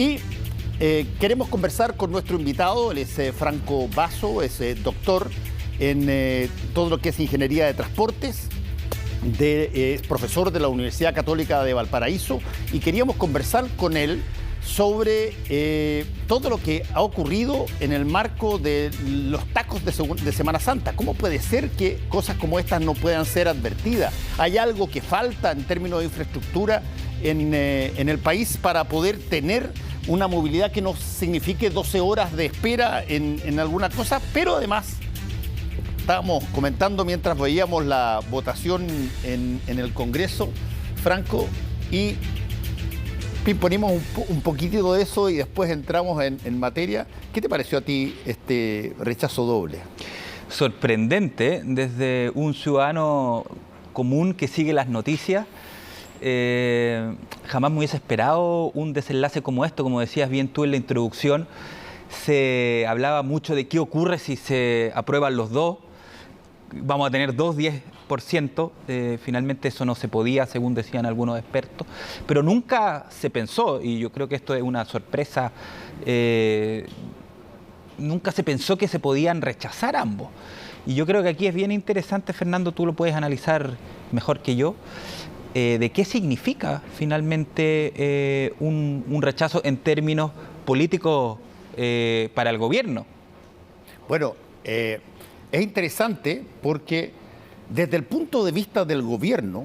Y queremos conversar con nuestro invitado, él es Franco Basso, es doctor en todo lo que es ingeniería de transportes, es profesor de la Universidad Católica de Valparaíso, y queríamos conversar con él sobre todo lo que ha ocurrido en el marco de los tacos de Semana Santa. ¿Cómo puede ser que cosas como estas no puedan ser advertidas? ¿Hay algo que falta en términos de infraestructura en el país para poder tener una movilidad que no signifique 12 horas de espera en alguna cosa? Pero además, estábamos comentando mientras veíamos la votación en el Congreso, Franco, y ponemos un poquitito de eso y después entramos en materia. ¿Qué te pareció a ti este rechazo doble? Sorprendente, desde un ciudadano común que sigue las noticias. Jamás me hubiese esperado un desenlace como esto. Como decías bien tú en la introducción, se hablaba mucho de qué ocurre si se aprueban los dos. Vamos a tener 10%. Finalmente eso no se podía, según decían algunos expertos, pero nunca se pensó, y yo creo que esto es una sorpresa, nunca se pensó que se podían rechazar ambos. Y yo creo que aquí es bien interesante, Fernando, tú lo puedes analizar mejor que yo, de qué significa finalmente un rechazo en términos políticos para el gobierno. Bueno, es interesante porque desde el punto de vista del gobierno,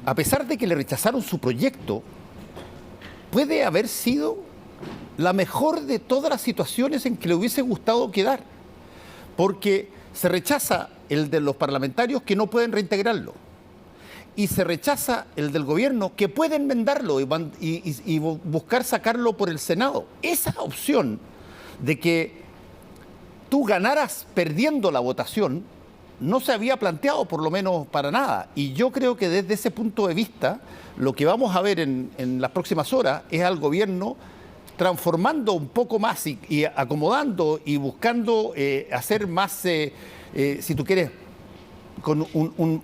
a pesar de que le rechazaron su proyecto, puede haber sido la mejor de todas las situaciones en que le hubiese gustado quedar, porque se rechaza el de los parlamentarios que no pueden reintegrarlo, y se rechaza el del gobierno que puede enmendarlo y buscar sacarlo por el Senado. Esa opción de que tú ganaras perdiendo la votación no se había planteado, por lo menos para nada. Y yo creo que desde ese punto de vista, lo que vamos a ver en las próximas horas es al gobierno transformando un poco más y acomodando y buscando hacer más, si tú quieres, con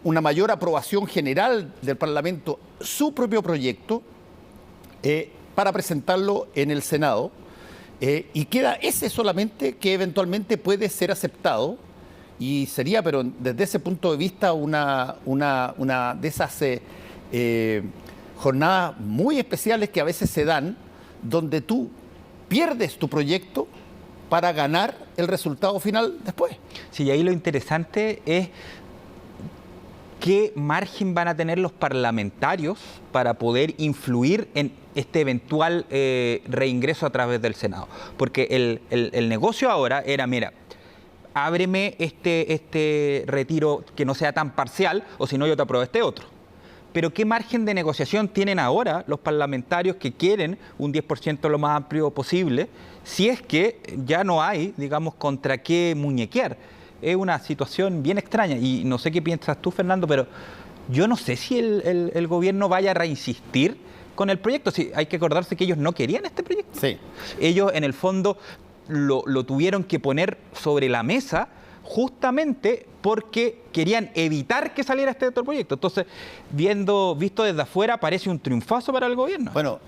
una mayor aprobación general del Parlamento, su propio proyecto para presentarlo en el Senado. Y queda ese solamente que eventualmente puede ser aceptado, y sería, pero desde ese punto de vista, una de esas jornadas muy especiales que a veces se dan, donde tú pierdes tu proyecto para ganar el resultado final después. Sí, y ahí lo interesante es qué margen van a tener los parlamentarios para poder influir en este eventual reingreso a través del Senado. Porque el negocio ahora era, mira, ábreme este retiro que no sea tan parcial, o si no yo te apruebo este otro. Pero ¿qué margen de negociación tienen ahora los parlamentarios que quieren un 10% lo más amplio posible, si es que ya no hay, digamos, contra qué muñequear? Es una situación bien extraña, y no sé qué piensas tú, Fernando, pero yo no sé si el gobierno vaya a reinsistir con el proyecto. Sí, hay que acordarse que ellos no querían este proyecto. Sí. Ellos, en el fondo, lo tuvieron que poner sobre la mesa justamente porque querían evitar que saliera este otro proyecto. Entonces, visto desde afuera, parece un triunfazo para el gobierno. Bueno,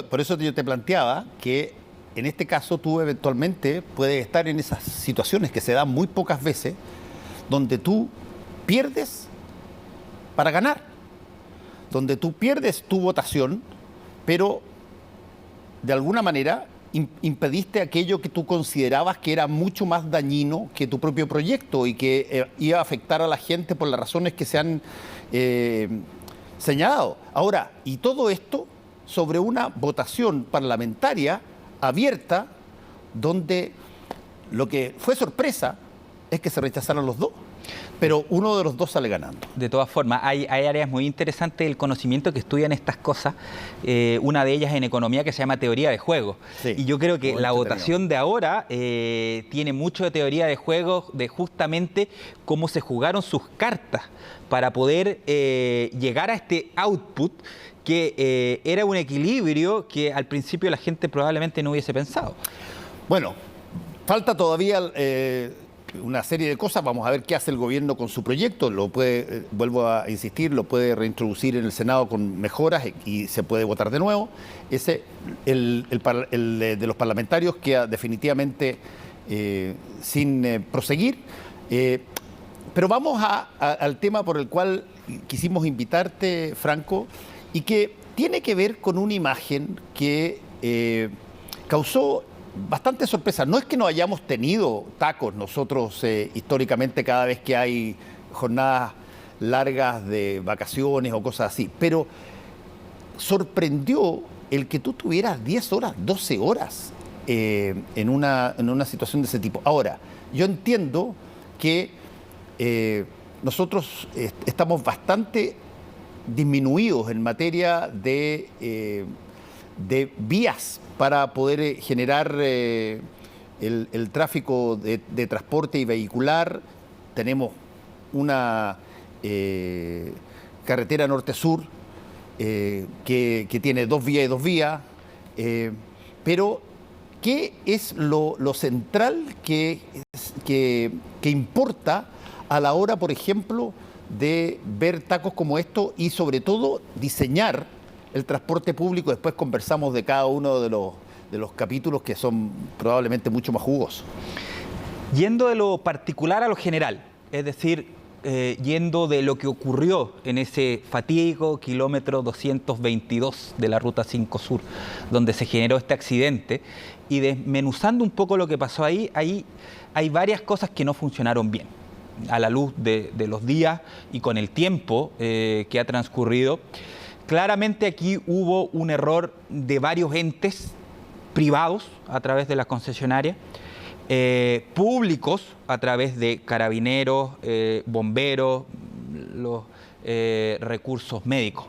por eso yo te planteaba que en este caso tú eventualmente puedes estar en esas situaciones que se dan muy pocas veces, donde tú pierdes para ganar, donde tú pierdes tu votación, pero de alguna manera impediste aquello que tú considerabas que era mucho más dañino que tu propio proyecto y que iba a afectar a la gente por las razones que se han señalado. Ahora, y todo esto sobre una votación parlamentaria abierta, donde lo que fue sorpresa es que se rechazaron los dos, pero uno de los dos sale ganando. De todas formas, hay áreas muy interesantes del conocimiento que estudian estas cosas. Una de ellas en economía, que se llama teoría de juegos. Sí, y yo creo que la votación de ahora tiene mucho de teoría de juegos, de justamente cómo se jugaron sus cartas para poder llegar a este output que era un equilibrio que al principio la gente probablemente no hubiese pensado. Bueno, falta todavía una serie de cosas. Vamos a ver qué hace el gobierno con su proyecto. Lo puede, vuelvo a insistir, lo puede reintroducir en el Senado con mejoras y se puede votar de nuevo. El de los parlamentarios queda definitivamente sin proseguir. Pero vamos al tema por el cual quisimos invitarte, Franco, y que tiene que ver con una imagen que causó bastante sorpresa. No es que no hayamos tenido tacos nosotros históricamente cada vez que hay jornadas largas de vacaciones o cosas así, pero sorprendió el que tú tuvieras 10 horas, 12 horas en una situación de ese tipo. Ahora, yo entiendo que nosotros estamos bastante disminuidos en materia de vías para poder generar el tráfico de transporte y vehicular. Tenemos una carretera norte-sur que tiene 2 vías y 2 vías, pero ¿qué es lo central que importa a la hora, por ejemplo, de ver tacos como estos y sobre todo diseñar el transporte público? Después conversamos de cada uno de los capítulos que son probablemente mucho más jugosos. Yendo de lo particular a lo general, es decir, yendo de lo que ocurrió en ese fatídico kilómetro 222 de la Ruta 5 Sur, donde se generó este accidente, y desmenuzando un poco lo que pasó ahí hay varias cosas que no funcionaron bien. A la luz de los días y con el tiempo que ha transcurrido, claramente aquí hubo un error de varios entes privados a través de las concesionarias, públicos a través de carabineros, bomberos, los recursos médicos.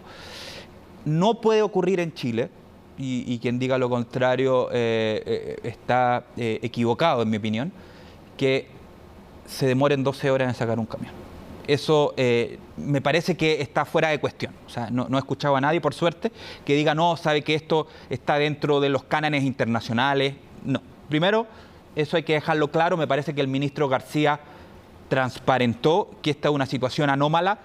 No puede ocurrir en Chile, y quien diga lo contrario está equivocado, en mi opinión, que se demoren 12 horas en sacar un camión. Eso me parece que está fuera de cuestión. O sea, no he escuchado a nadie, por suerte, que diga, no, sabe que esto está dentro de los cánones internacionales. No. Primero, eso hay que dejarlo claro. Me parece que el ministro García transparentó que esta es una situación anómala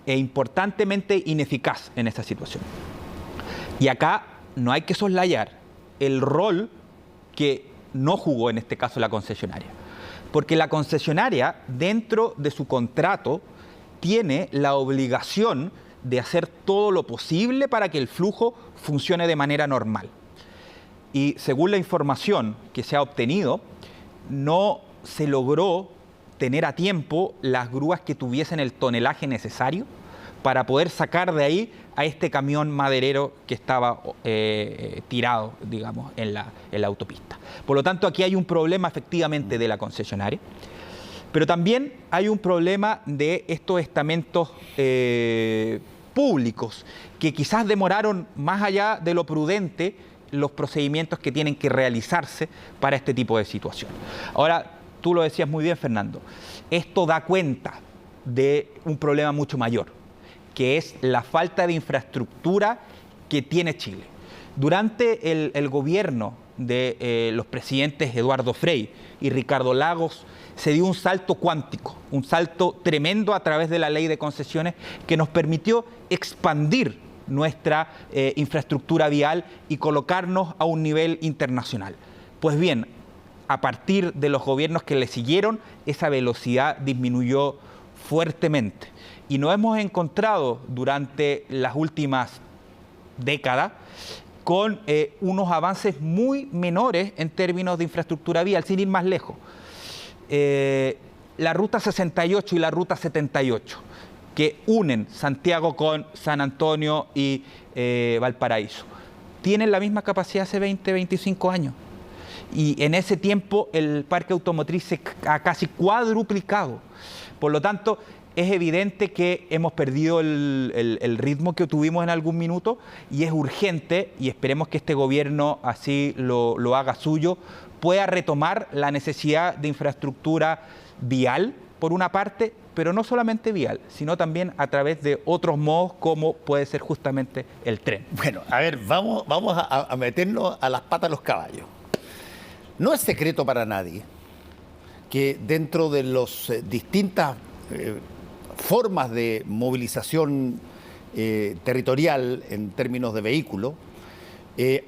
e importantemente ineficaz en esta situación. Y acá no hay que soslayar el rol que no jugó en este caso la concesionaria. Porque la concesionaria, dentro de su contrato, tiene la obligación de hacer todo lo posible para que el flujo funcione de manera normal. Y según la información que se ha obtenido, no se logró tener a tiempo las grúas que tuviesen el tonelaje necesario para poder sacar de ahí a este camión maderero que estaba tirado, digamos, en la autopista. Por lo tanto, aquí hay un problema efectivamente de la concesionaria, pero también hay un problema de estos estamentos públicos que quizás demoraron más allá de lo prudente los procedimientos que tienen que realizarse para este tipo de situación. Ahora, tú lo decías muy bien, Fernando, esto da cuenta de un problema mucho mayor, que es la falta de infraestructura que tiene Chile. Durante el gobierno de los presidentes Eduardo Frei y Ricardo Lagos se dio un salto cuántico, un salto tremendo a través de la ley de concesiones que nos permitió expandir nuestra infraestructura vial y colocarnos a un nivel internacional. Pues bien, a partir de los gobiernos que le siguieron, esa velocidad disminuyó fuertemente. Y nos hemos encontrado durante las últimas décadas con unos avances muy menores en términos de infraestructura vial, sin ir más lejos. La Ruta 68 y la Ruta 78, que unen Santiago con San Antonio y Valparaíso, tienen la misma capacidad hace 20, 25 años. Y en ese tiempo el parque automotriz se ha casi cuadruplicado. Por lo tanto, es evidente que hemos perdido el ritmo que tuvimos en algún minuto y es urgente, y esperemos que este gobierno así lo haga suyo, pueda retomar la necesidad de infraestructura vial, por una parte, pero no solamente vial, sino también a través de otros modos como puede ser justamente el tren. Bueno, a ver, vamos a meternos a las patas de los caballos. No es secreto para nadie que dentro de las distintas formas de movilización territorial en términos de vehículos,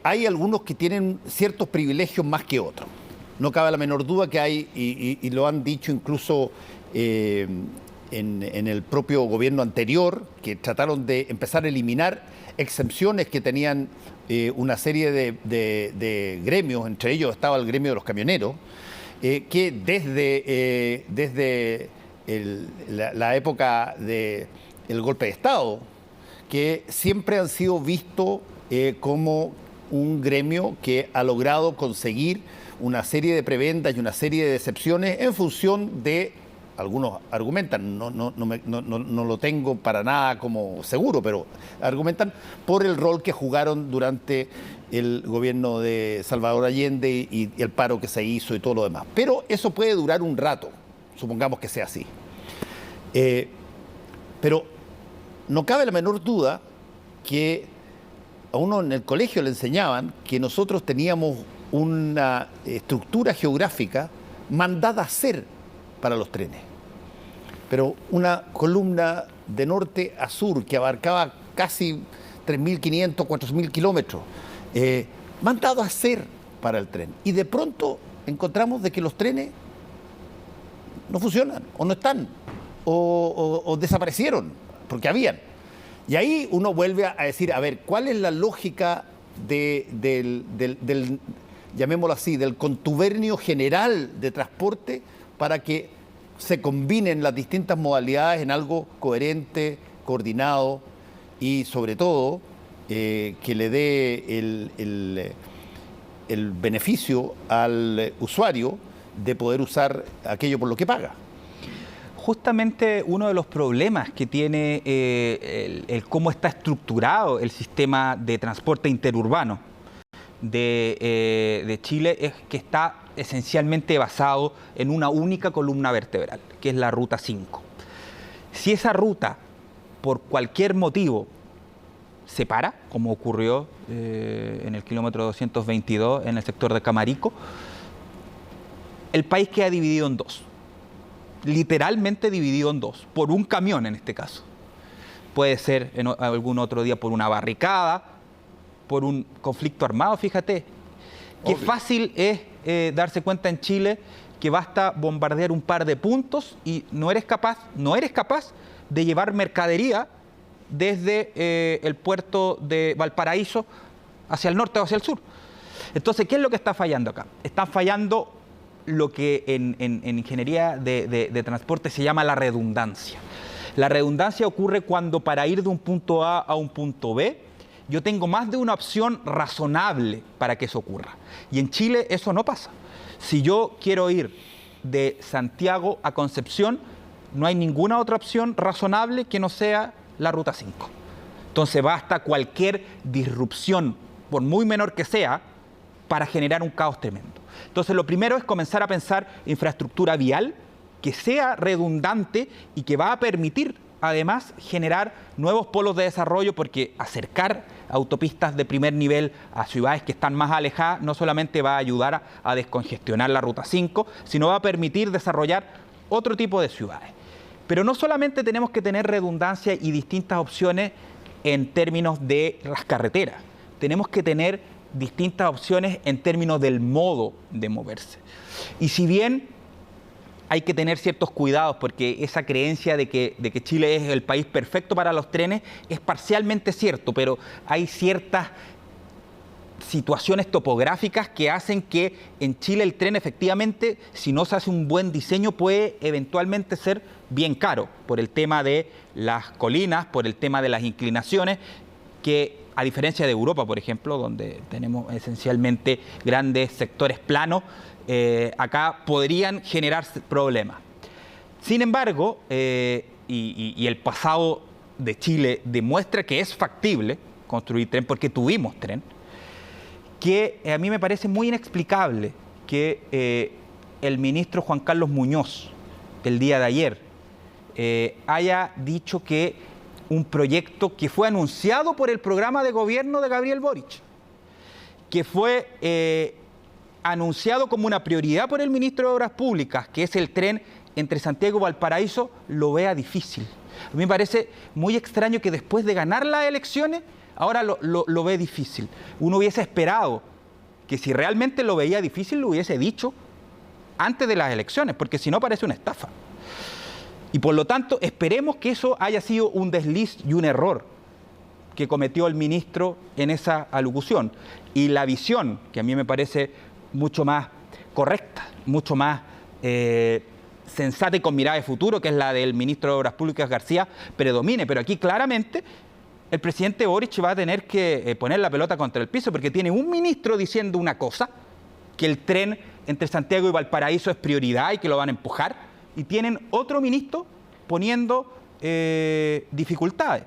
hay algunos que tienen ciertos privilegios más que otros. No cabe la menor duda que hay, y lo han dicho incluso en el propio gobierno anterior, que trataron de empezar a eliminar exenciones que tenían una serie de gremios, entre ellos estaba el gremio de los camioneros, que desde la época del golpe de Estado, que siempre han sido vistos como un gremio que ha logrado conseguir una serie de prebendas y una serie de excepciones en función de, algunos argumentan, no lo tengo para nada como seguro, pero argumentan por el rol que jugaron durante el gobierno de Salvador Allende y el paro que se hizo y todo lo demás. Pero eso puede durar un rato, supongamos que sea así. Pero no cabe la menor duda que a uno en el colegio le enseñaban que nosotros teníamos una estructura geográfica mandada a hacer para los trenes. Pero una columna de norte a sur que abarcaba casi 3.500, 4.000 kilómetros, mandado a hacer para el tren. Y de pronto encontramos de que los trenes no funcionan, o no están, o desaparecieron, porque habían. Y ahí uno vuelve a decir, a ver, ¿cuál es la lógica del llamémoslo así, del contubernio general de transporte para que se combinen las distintas modalidades en algo coherente, coordinado y sobre todo que le dé el beneficio al usuario de poder usar aquello por lo que paga? Justamente uno de los problemas que tiene el cómo está estructurado el sistema de transporte interurbano de Chile es que está esencialmente basado en una única columna vertebral, que es la Ruta 5. Si esa ruta, por cualquier motivo, se para, como ocurrió en el kilómetro 222 en el sector de Camarico, el país queda dividido en dos. Literalmente dividido en dos, por un camión en este caso. Puede ser en algún otro día por una barricada, por un conflicto armado, fíjate. Qué fácil es darse cuenta en Chile que basta bombardear un par de puntos y no eres capaz de llevar mercadería desde el puerto de Valparaíso hacia el norte o hacia el sur. Entonces, ¿qué es lo que está fallando acá? Están fallando lo que en ingeniería de transporte se llama la redundancia. La redundancia ocurre cuando para ir de un punto A a un punto B, yo tengo más de una opción razonable para que eso ocurra. Y en Chile eso no pasa. Si yo quiero ir de Santiago a Concepción, no hay ninguna otra opción razonable que no sea la Ruta 5. Entonces basta cualquier disrupción, por muy menor que sea, para generar un caos tremendo. Entonces, lo primero es comenzar a pensar infraestructura vial que sea redundante y que va a permitir, además, generar nuevos polos de desarrollo, porque acercar autopistas de primer nivel a ciudades que están más alejadas no solamente va a ayudar a descongestionar la Ruta 5, sino va a permitir desarrollar otro tipo de ciudades. Pero no solamente tenemos que tener redundancia y distintas opciones en términos de las carreteras, tenemos que tener distintas opciones en términos del modo de moverse. Y si bien hay que tener ciertos cuidados, porque esa creencia de que Chile es el país perfecto para los trenes es parcialmente cierto, pero hay ciertas situaciones topográficas que hacen que en Chile el tren efectivamente, si no se hace un buen diseño, puede eventualmente ser bien caro, por el tema de las colinas, por el tema de las inclinaciones, que a diferencia de Europa, por ejemplo, donde tenemos esencialmente grandes sectores planos, acá podrían generar problemas. Sin embargo, y el pasado de Chile demuestra que es factible construir tren, porque tuvimos tren, que a mí me parece muy inexplicable que el ministro Juan Carlos Muñoz, el día de ayer, haya dicho que un proyecto que fue anunciado por el programa de gobierno de Gabriel Boric, que fue anunciado como una prioridad por el ministro de Obras Públicas, que es el tren entre Santiago y Valparaíso, lo vea difícil. A mí me parece muy extraño que después de ganar las elecciones, ahora lo ve difícil. Uno hubiese esperado que si realmente lo veía difícil, lo hubiese dicho antes de las elecciones, porque si no parece una estafa. Y por lo tanto, esperemos que eso haya sido un desliz y un error que cometió el ministro en esa alocución. Y la visión, que a mí me parece mucho más correcta, mucho más sensata y con mirada de futuro, que es la del ministro de Obras Públicas, García, predomine. Pero aquí claramente el presidente Boric va a tener que poner la pelota contra el piso, porque tiene un ministro diciendo una cosa, que el tren entre Santiago y Valparaíso es prioridad y que lo van a empujar, y tienen otro ministro poniendo dificultades.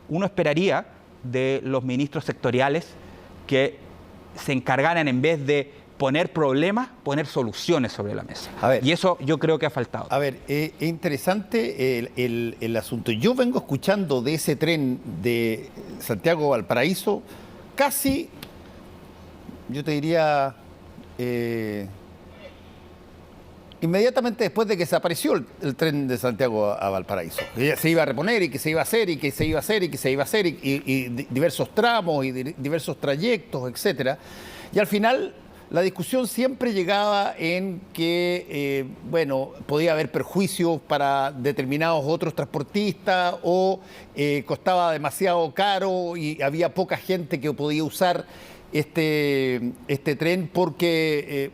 Uno esperaría de los ministros sectoriales que se encargaran, en vez de poner problemas, poner soluciones sobre la mesa. Y eso yo creo que ha faltado. A ver, es interesante el asunto. Yo vengo escuchando de ese tren de Santiago a Valparaíso casi, yo te diría, inmediatamente después de que se apareció el tren de Santiago a Valparaíso. Se iba a reponer y que se iba a hacer y que se iba a hacer y que se iba a hacer y diversos tramos y diversos trayectos, etcétera. Y al final la discusión siempre llegaba en que, podía haber perjuicios para determinados otros transportistas o costaba demasiado caro y había poca gente que podía usar este tren porque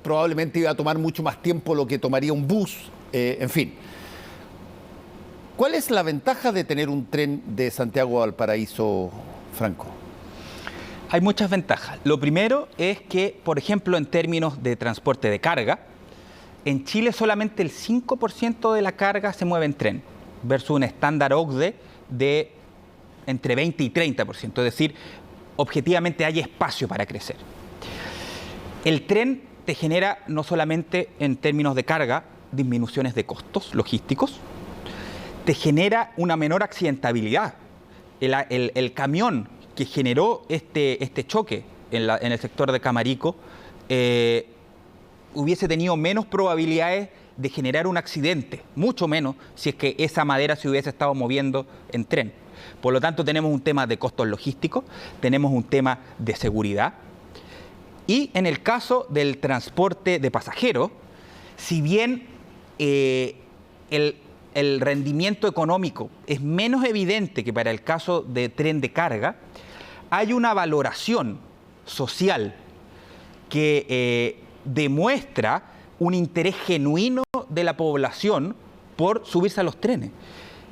probablemente iba a tomar mucho más tiempo lo que tomaría un bus, en fin. ¿Cuál es la ventaja de tener un tren de Santiago a Valparaíso, Franco? Hay muchas ventajas. Lo primero es que, por ejemplo, en términos de transporte de carga, en Chile solamente el 5% de la carga se mueve en tren, versus un estándar OCDE de entre 20 y 30%. Es decir, objetivamente hay espacio para crecer. El tren te genera, no solamente en términos de carga, disminuciones de costos logísticos, te genera una menor accidentabilidad. El camión que generó este choque en el sector de Camarico hubiese tenido menos probabilidades de generar un accidente, mucho menos si es que esa madera se hubiese estado moviendo en tren. Por lo tanto, tenemos un tema de costos logísticos, tenemos un tema de seguridad. Y en el caso del transporte de pasajeros, si bien el rendimiento económico es menos evidente que para el caso de tren de carga, hay una valoración social que demuestra un interés genuino de la población por subirse a los trenes.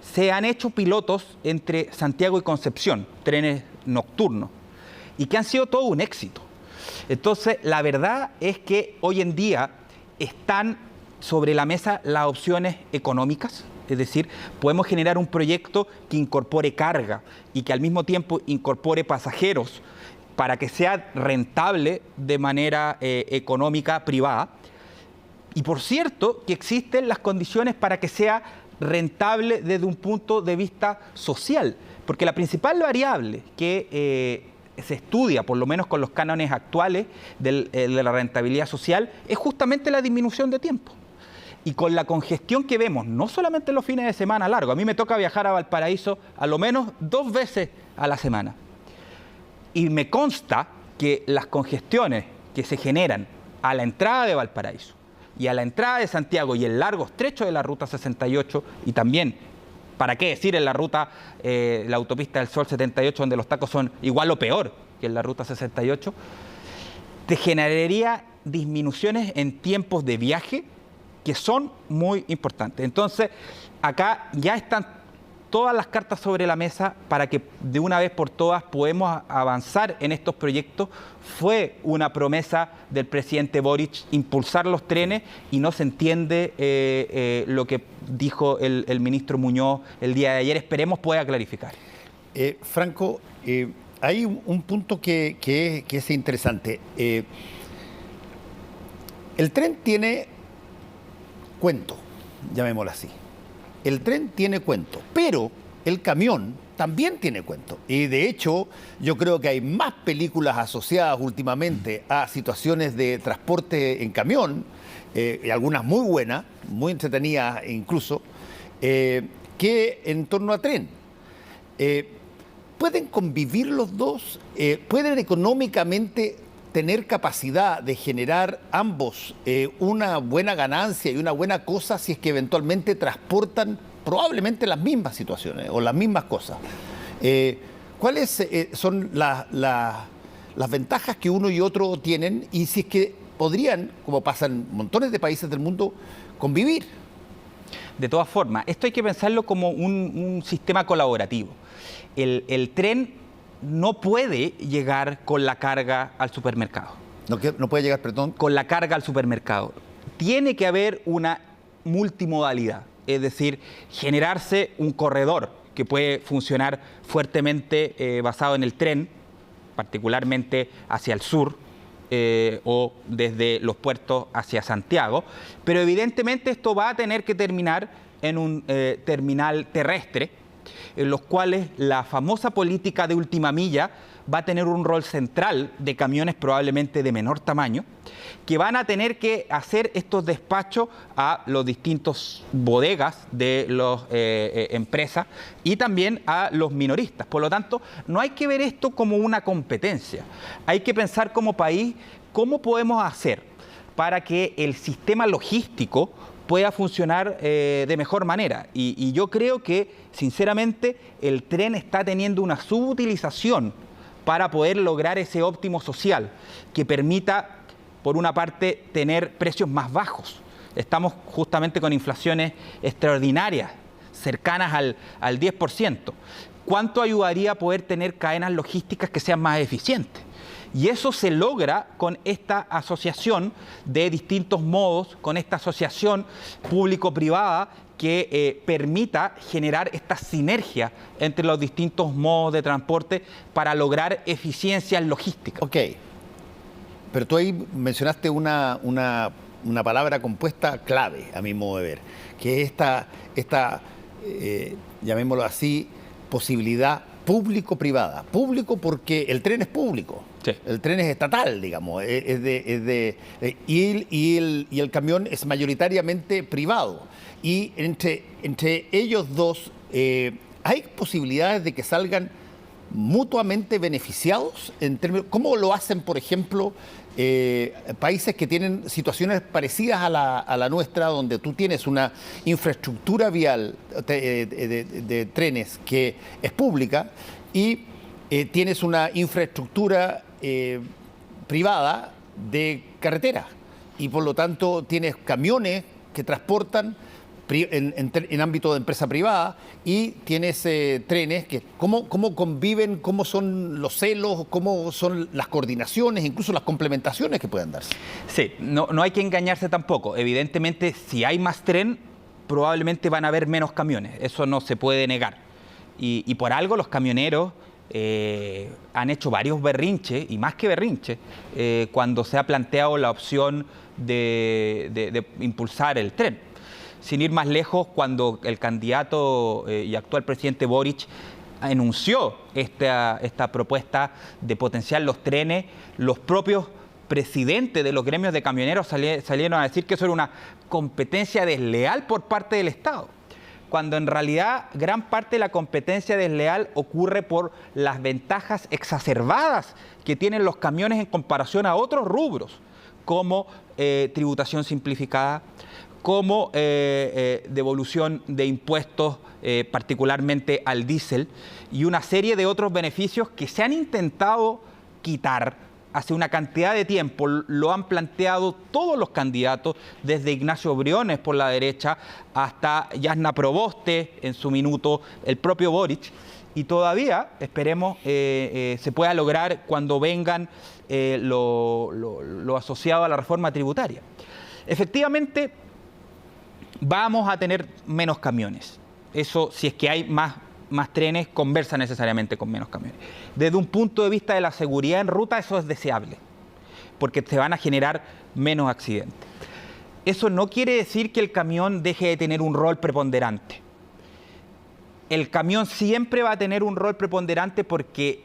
Se han hecho pilotos entre Santiago y Concepción, trenes nocturnos, y que han sido todo un éxito. Entonces, la verdad es que hoy en día están sobre la mesa las opciones económicas, es decir, podemos generar un proyecto que incorpore carga y que al mismo tiempo incorpore pasajeros para que sea rentable de manera económica privada. Y por cierto, que existen las condiciones para que sea rentable desde un punto de vista social, porque la principal variable que se estudia, por lo menos con los cánones actuales de la rentabilidad social, es justamente la disminución de tiempo. Y con la congestión que vemos, no solamente en los fines de semana largos, a mí me toca viajar a Valparaíso a lo menos 2 veces a la semana. Y me consta que las congestiones que se generan a la entrada de Valparaíso y a la entrada de Santiago y el largo estrecho de la Ruta 68 y también, ¿para qué decir en la ruta, la autopista del Sol 78, donde los tacos son igual o peor que en la Ruta 68, te generaría disminuciones en tiempos de viaje que son muy importantes. Entonces, acá ya están todas las cartas sobre la mesa para que de una vez por todas podamos avanzar en estos proyectos. Fue una promesa del presidente Boric impulsar los trenes y no se entiende lo que dijo el ministro Muñoz el día de ayer. Esperemos pueda clarificar. Franco, hay un punto que es interesante. El tren tiene cuento, llamémoslo así. El tren tiene cuento, pero el camión también tiene cuento. Y de hecho, yo creo que hay más películas asociadas últimamente a situaciones de transporte en camión, y algunas muy buenas, muy entretenidas incluso, que en torno a tren. ¿Pueden convivir los dos? ¿Pueden económicamente tener capacidad de generar ambos una buena ganancia y una buena cosa si es que eventualmente transportan probablemente las mismas situaciones o las mismas cosas? ¿Cuáles son las ventajas que uno y otro tienen y si es que podrían, como pasa en montones de países del mundo, convivir? De todas formas, esto hay que pensarlo como un sistema colaborativo. El tren no puede llegar con la carga al supermercado. No puede llegar, perdón. Con la carga al supermercado. Tiene que haber una multimodalidad, es decir, generarse un corredor que puede funcionar fuertemente basado en el tren, particularmente hacia el sur, o desde los puertos hacia Santiago, pero evidentemente esto va a tener que terminar en un terminal terrestre, en los cuales la famosa política de última milla va a tener un rol central de camiones probablemente de menor tamaño, que van a tener que hacer estos despachos a los distintos bodegas de las empresas y también a los minoristas. Por lo tanto, no hay que ver esto como una competencia. Hay que pensar como país cómo podemos hacer para que el sistema logístico pueda funcionar de mejor manera. Y yo creo que, sinceramente, el tren está teniendo una subutilización para poder lograr ese óptimo social que permita, por una parte, tener precios más bajos. Estamos justamente con inflaciones extraordinarias, cercanas al 10%. ¿Cuánto ayudaría a poder tener cadenas logísticas que sean más eficientes? Y eso se logra con esta asociación de distintos modos, con esta asociación público-privada que permita generar esta sinergia entre los distintos modos de transporte para lograr eficiencias logísticas. Ok, pero tú ahí mencionaste una palabra compuesta clave, a mi modo de ver, que es esta llamémoslo así, posibilidad público-privada. Público porque el tren es público. Sí. El tren es estatal, digamos, y el camión es mayoritariamente privado. Y entre ellos dos hay posibilidades de que salgan mutuamente beneficiados en términos, ¿cómo lo hacen, por ejemplo, países que tienen situaciones parecidas a la nuestra, donde tú tienes una infraestructura vial de trenes que es pública y tienes una infraestructura privada de carretera y por lo tanto tienes camiones que transportan en ámbito de empresa privada y tienes trenes que cómo conviven, cómo son los celos, cómo son las coordinaciones, incluso las complementaciones que puedan darse. Sí, no hay que engañarse tampoco. Evidentemente, si hay más tren, probablemente van a haber menos camiones. Eso no se puede negar. Y por algo los camioneros han hecho varios berrinches, y más que berrinches, cuando se ha planteado la opción de impulsar el tren. Sin ir más lejos, cuando el candidato y actual presidente Boric anunció esta propuesta de potenciar los trenes, los propios presidentes de los gremios de camioneros salieron a decir que eso era una competencia desleal por parte del Estado, cuando en realidad gran parte de la competencia desleal ocurre por las ventajas exacerbadas que tienen los camiones en comparación a otros rubros, como tributación simplificada, como devolución de impuestos, particularmente al diésel, y una serie de otros beneficios que se han intentado quitar hace una cantidad de tiempo. Lo han planteado todos los candidatos, desde Ignacio Briones por la derecha hasta Jasna Proboste en su minuto, el propio Boric, y todavía esperemos se pueda lograr cuando vengan lo asociado a la reforma tributaria. Efectivamente, vamos a tener menos camiones. Eso, si es que hay más trenes, conversa necesariamente con menos camiones. Desde un punto de vista de la seguridad en ruta, eso es deseable, porque se van a generar menos accidentes. Eso no quiere decir que el camión deje de tener un rol preponderante. el camión siempre va a tener un rol preponderante porque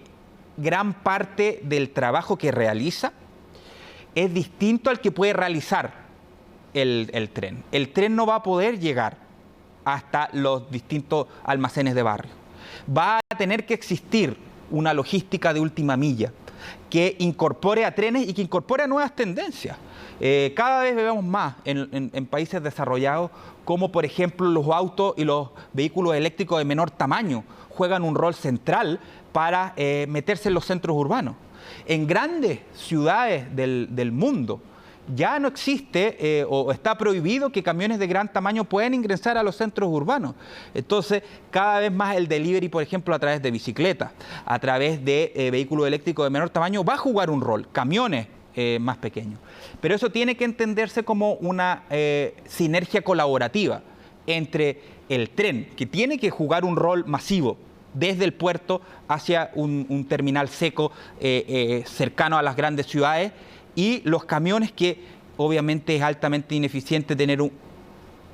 gran parte del trabajo que realiza es distinto al que puede realizar el tren. El tren no va a poder llegar hasta los distintos almacenes de barrio. Va a tener que existir una logística de última milla que incorpore a trenes y que incorpore a nuevas tendencias. Cada vez vemos más en países desarrollados como, por ejemplo, los autos y los vehículos eléctricos de menor tamaño juegan un rol central para meterse en los centros urbanos. En grandes ciudades del mundo ya no existe o está prohibido que camiones de gran tamaño puedan ingresar a los centros urbanos. Entonces, cada vez más el delivery, por ejemplo, a través de bicicletas, a través de vehículos eléctricos de menor tamaño, va a jugar un rol, camiones más pequeños. Pero eso tiene que entenderse como una sinergia colaborativa entre el tren, que tiene que jugar un rol masivo, desde el puerto hacia un terminal seco cercano a las grandes ciudades, y los camiones, que obviamente es altamente ineficiente tener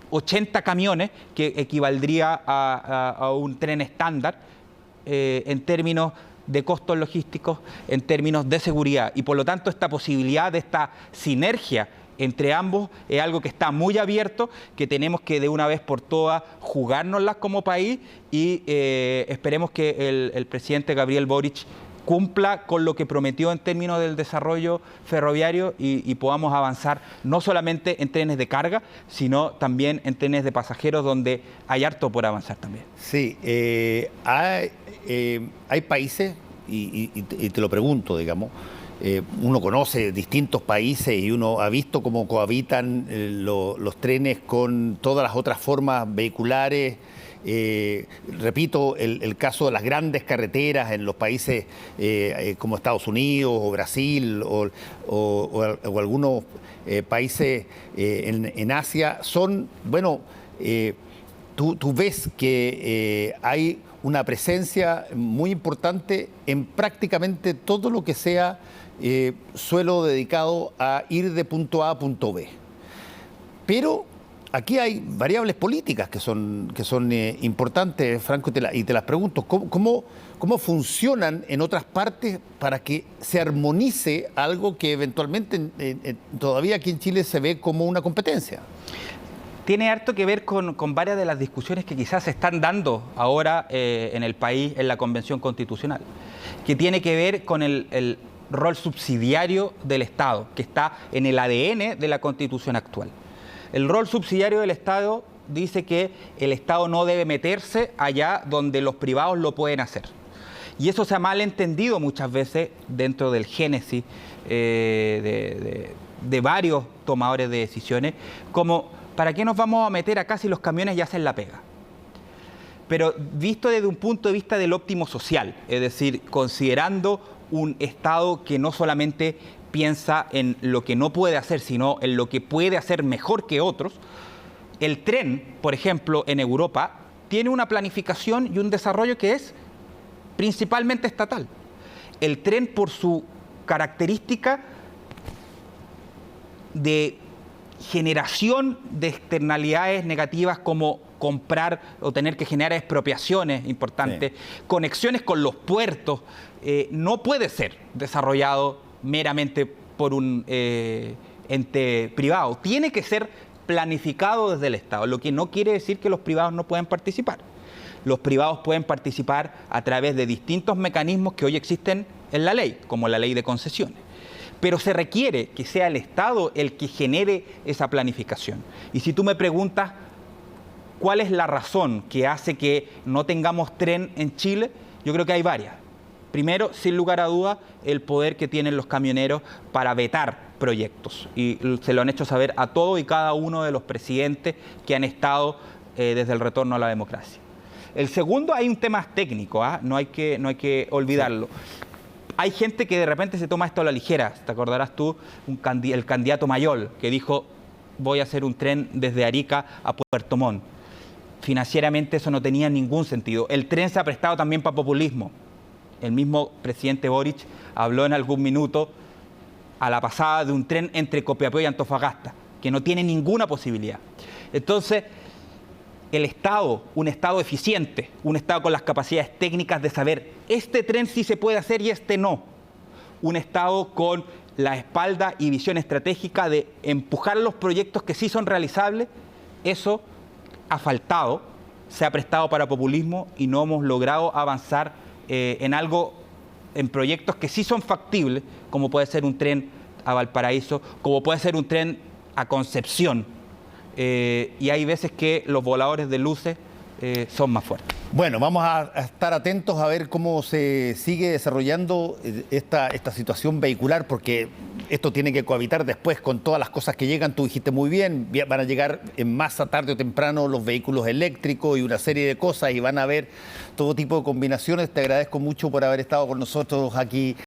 80 camiones, que equivaldría a un tren estándar en términos de costos logísticos, en términos de seguridad. Y por lo tanto esta posibilidad de esta sinergia entre ambos es algo que está muy abierto, que tenemos que de una vez por todas jugárnoslas como país, y esperemos que el presidente Gabriel Boric cumpla con lo que prometió en términos del desarrollo ferroviario y podamos avanzar no solamente en trenes de carga, sino también en trenes de pasajeros, donde hay harto por avanzar también. Sí, hay países, y te lo pregunto, digamos, uno conoce distintos países y uno ha visto cómo cohabitan los trenes con todas las otras formas vehiculares. Repito, el caso de las grandes carreteras en los países como Estados Unidos o Brasil o algunos países en Asia son, bueno, tú ves que hay una presencia muy importante en prácticamente todo lo que sea suelo dedicado a ir de punto A a punto B. Pero aquí hay variables políticas que son importantes, Franco, y te las pregunto. ¿Cómo funcionan en otras partes para que se armonice algo que eventualmente todavía aquí en Chile se ve como una competencia? Tiene harto que ver con varias de las discusiones que quizás se están dando ahora en el país, en la Convención Constitucional, que tiene que ver con el rol subsidiario del Estado, que está en el ADN de la Constitución actual. El rol subsidiario del Estado dice que el Estado no debe meterse allá donde los privados lo pueden hacer. Y eso se ha malentendido muchas veces dentro del génesis de varios tomadores de decisiones, como ¿para qué nos vamos a meter acá si los camiones ya hacen la pega? Pero visto desde un punto de vista del óptimo social, es decir, considerando un Estado que no solamente piensa en lo que no puede hacer, sino en lo que puede hacer mejor que otros. El tren, por ejemplo, en Europa, tiene una planificación y un desarrollo que es principalmente estatal. El tren, por su característica de generación de externalidades negativas como comprar o tener que generar expropiaciones importantes, sí, conexiones con los puertos, no puede ser desarrollado meramente por un ente privado. Tiene que ser planificado desde el Estado, lo que no quiere decir que los privados no puedan participar. Los privados pueden participar a través de distintos mecanismos que hoy existen en la ley, como la ley de concesiones. Pero se requiere que sea el Estado el que genere esa planificación. Y si tú me preguntas cuál es la razón que hace que no tengamos tren en Chile, yo creo que hay varias. Primero, sin lugar a dudas, el poder que tienen los camioneros para vetar proyectos. Y se lo han hecho saber a todo y cada uno de los presidentes que han estado desde el retorno a la democracia. El segundo, hay un tema técnico, no hay que olvidarlo. Sí. Hay gente que de repente se toma esto a la ligera. Te acordarás tú, el candidato Mayol, que dijo, voy a hacer un tren desde Arica a Puerto Montt. Financieramente eso no tenía ningún sentido. El tren se ha prestado también para populismo. El mismo presidente Boric habló en algún minuto a la pasada de un tren entre Copiapó y Antofagasta, que no tiene ninguna posibilidad. Entonces, el Estado, un Estado eficiente, un Estado con las capacidades técnicas de saber este tren sí se puede hacer y este no. Un Estado con la espalda y visión estratégica de empujar los proyectos que sí son realizables. Eso ha faltado, se ha prestado para populismo y no hemos logrado avanzar en proyectos que sí son factibles, como puede ser un tren a Valparaíso, como puede ser un tren a Concepción. Y hay veces que los voladores de luces son más fuertes. Bueno, vamos a estar atentos a ver cómo se sigue desarrollando esta situación vehicular, porque esto tiene que cohabitar después con todas las cosas que llegan. Tú dijiste muy bien, van a llegar en masa tarde o temprano los vehículos eléctricos y una serie de cosas, y van a haber todo tipo de combinaciones. Te agradezco mucho por haber estado con nosotros aquí